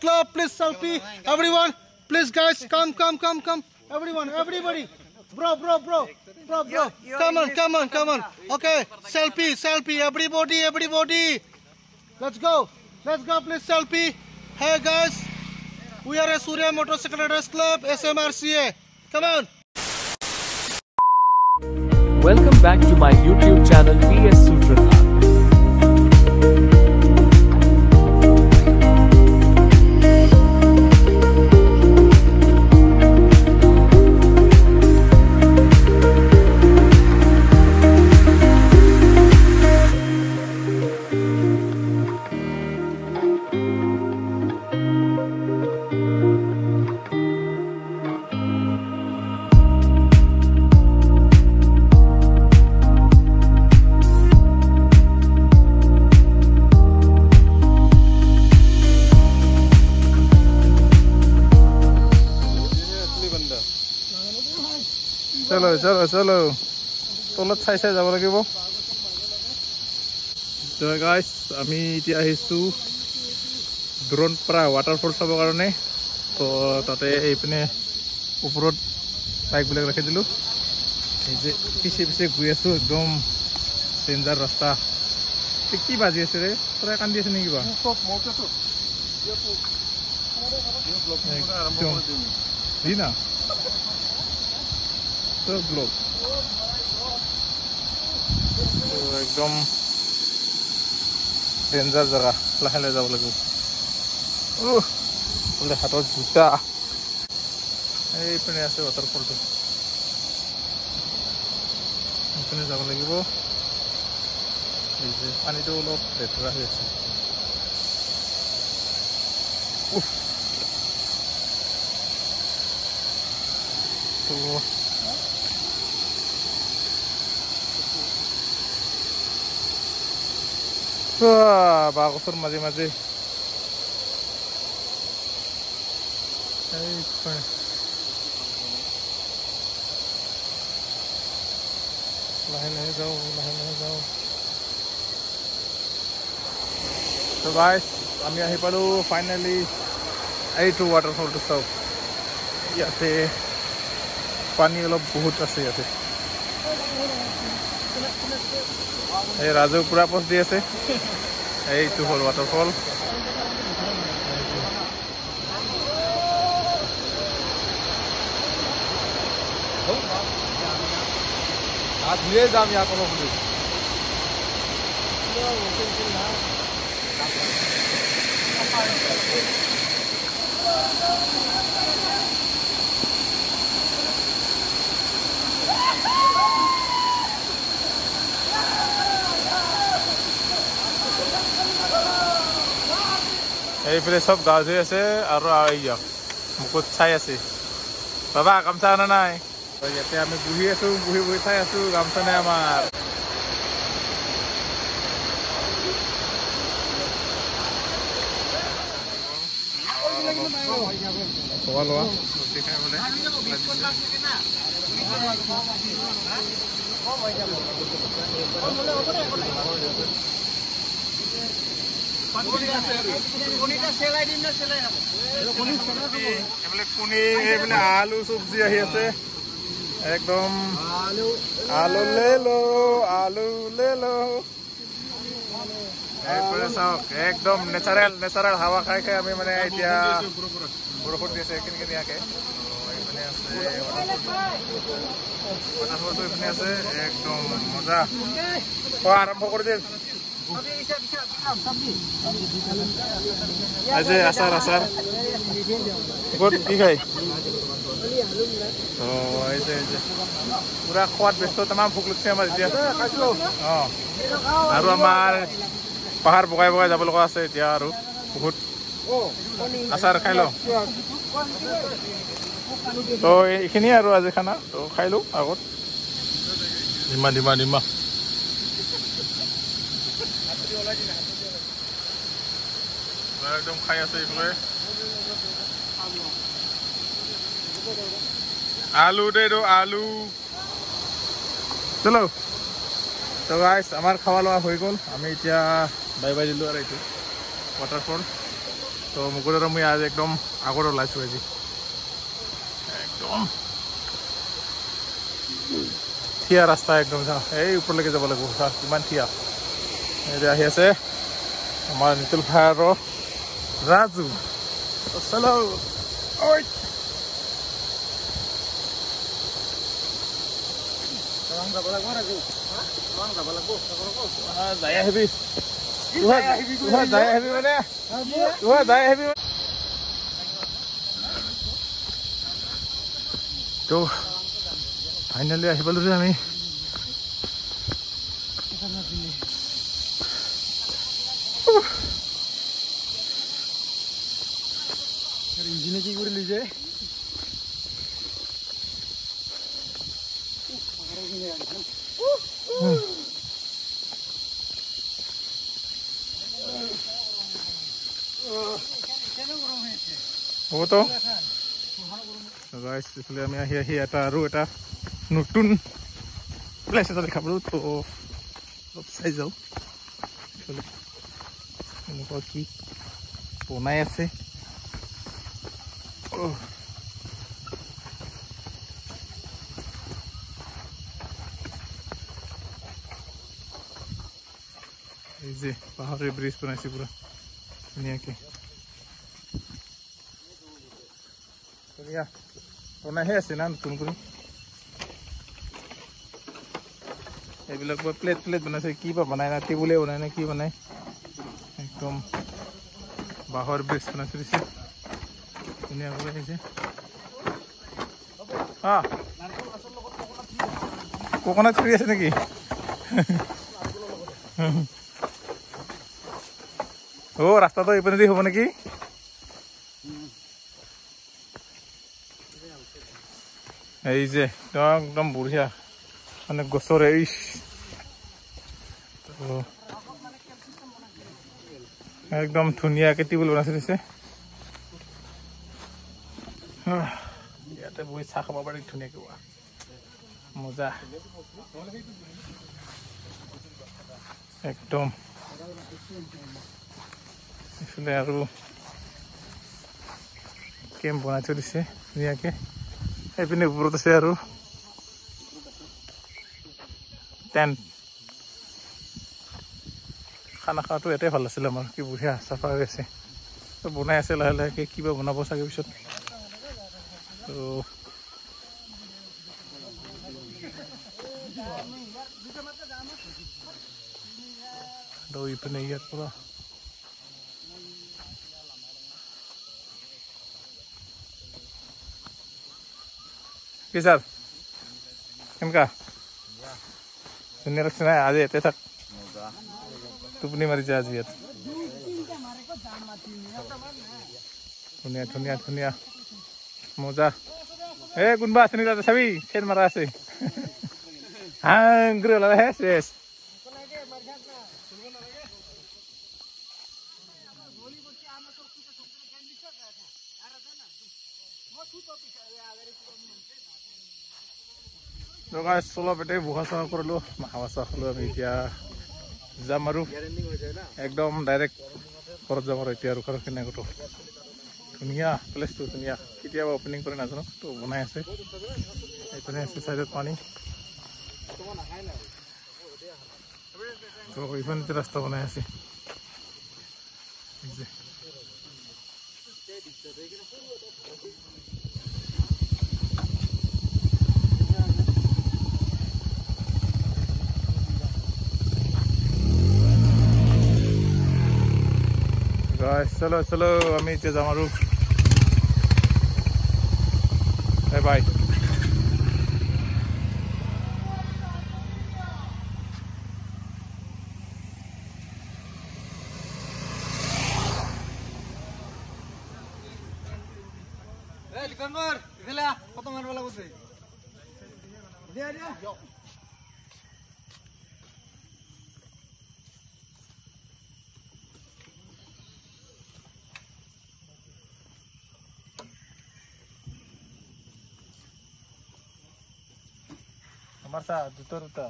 Club, please selfie. Everyone, please guys, come. Everyone, everybody. Bro. Come on. Okay, selfie. Everybody. Let's go, please selfie. Hey guys, we are a Surya Motorcycle Riders Club, SMRCA. Come on. Welcome back to my YouTube channel PS Sutrakar. Chalo. Tolat sai যাব লাগিব। So guys, আমি এতিয়া আহিছো drone পৰা ওয়াটাৰফল চাবৰ কাৰণে। তো তাতে এইপিনে ওপৰত বাইক বিলাক ৰাখি দিলো। এই যে পিছে গৈ আছো একদম ডেঞ্জাৰ ৰাস্তা। কি বাজি আছে ৰে? পুৰা কান্দি আছে নেকি বা? দিনা सब लोग तो एकदम डेंजर जगह लाहे যাব লাগিব বলে হাতৰ জুতা এইপিনে আছে ওয়াটাৰফলটো এইপিনে যাব লাগিব এই যে পানীটো অলপ লেতেৰা হৈ আছে তো বাগসৰ মাজে লাহে যাওঁ তো গাইস আমি আহি পালো ফাইনালি এইটো ওয়াটাৰফলটো চাওক ইয়াতে পানী অলপ বহুত আছে ইয়াতে এই রাজু পুরা পোস্ট দি আছে এইটো হল ওয়াটারফল আজ নিয়ে যাম ইয়া কোনো ফুল এইফালে সব গাছ হৈ আছে আৰু আইয়া মুকুত চাই আছে বাবা গামছা আনা নাই ইয়াতে আমি বহি আছো বহি চাই আছো গামছা নাই আমাৰ লোৱা দেখাই বলে आलू सब्जी आही আছে একদম आलू ले लो एकदम नेचारेल हावा खाई আমি মানে এতিয়া বৰষুণ দি আছে কিনকিনিয়াকে আছে একদম মজা আৰম্ভ কৰি দিম আজি আচাৰ গুড কি খাই তো এই যে পুৰা খোৱাত ব্যস্ত তামাম ভোক লাগছে আমাৰ এতিয়া আৰু আমাৰ পাহাৰ বগাই যাব লগা আছে এতিয়া আৰু বহুত আচাৰ খাই লওঁ তো এইখিনি আৰু আজি খানা তো খাই লওঁ আগত ডিমা একদম খাই আছে এইফালে आलू दे दो आलू चलो तो गाइस আমার খাওয়া লওয়া হয়ে গেল আমি এতিয়া বাই বাই দিলো আর এইটো ওয়াটারফল তো মুকুল আৰু মই আজি একদম আগত ওলাইছোঁ আজি একদম থিয়া ৰাস্তা একদম চা এই ওপৰলৈকে যাব লাগিব চা কিমান থিয়া এতিয়া আহি আছে আমাৰ নিতুল ভাই আৰু ৰাজু চলো ঐ যাই আহিবি যাই আহিবি মানে যাই আহিবি তো ফাইনেলি আহি পালোঁ যে আমি ইঞ্জিনে কি কৰিলি যে হ'ব তো গাইছ আমি আহি আহি এটা আৰু এটা নতুন প্লেচ এটা দেখা পালোঁ তো অলপ চাই যাওঁ এনেকুৱা কি বনাই আছে এই যে পাহাৰীয়া ব্ৰিজ বনাইছে পুৰা ধুনীয়াকে ধুনীয়া বনাইহে আছে না নতুন কৰি এইবিলাক প্লেট প্লেট বনাইছে কি বা বনাই না টেবুলে বনাই না কি বনাই একদম বাঁহৰ ব্ৰিজ বনাইছে দিছে ধুনীয়া কৰি আহিছে কোকোনাট ট্ৰি আছে নেকি ৰাস্তাটো এইপিনেদি হ'ব নেকি এই যে একদম বঢ়িয়া মানে গছৰে একদম ধুনীয়াকে টেবুল বনাই দিছে ইয়াতে বহি চাহ খাব পাৰি ধুনীয়াকে মজা একদম এইফালে আৰু কেম্প বনাই থৈ দিছে ধুনীয়াকে এইপিনে ওপৰত আছে আৰু টেণ্ট খানা খোৱাটো এটাই ভাল আছিল আমাৰ কি বঢ়িয়া চাফা হৈ আছে বনাই আছে লাহে লাহেকে কিবা বনাব চাগে পিছত তো ইপিনে ইয়াত পৰা কি ছাৰ কেনেকা ধুনীয়া লাগছে নাই আজি ইয়াতে থাক টোপনি মাৰিছে আজি ইয়াত ধুনীয়া ধুনীয়া ধুনীয়া মজা কোনোবা আছে নেকি তাতে চাবি চেন মাৰা আছে হাংগুৰি ওলালেহে চেচ অলপ এটাই বহা চহা কৰিলোঁ হাৱা চাহ খালোঁ আমি এতিয়া যাম আৰু একদম ডাইৰেক্ট ঘৰত যাম আৰু এতিয়া আৰু ঘৰত কেনেকৈ ধুনীয়া প্লেচটো ধুনীয়া কেতিয়াবা অপেনিং কৰি নাজানো তো বনাই আছে এইপিনে আছে চাইডত পানী তো এইপিনে ৰাস্তা বনাই আছে চলো চলো আমি এতিয়া যাম আৰু বাই বাই কত মাৰব লাগছে আমাৰ সা দুটো